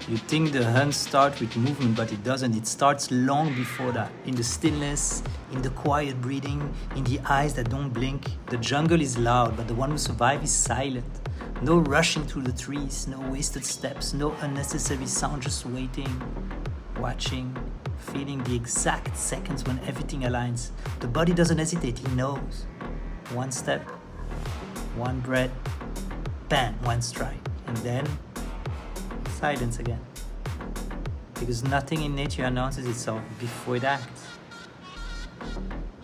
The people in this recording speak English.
You think the hunt starts with movement, but it doesn't. It starts long before that. In the stillness, in the quiet breathing, in the eyes that don't blink. The jungle is loud, but the one who survives is silent. No rushing through the trees, no wasted steps, no unnecessary sound, just waiting, watching, feeling the exact seconds when everything aligns. The body doesn't hesitate, he knows. One step, one breath, bam, one strike. And then silence again. Because nothing in nature announces itself before it acts.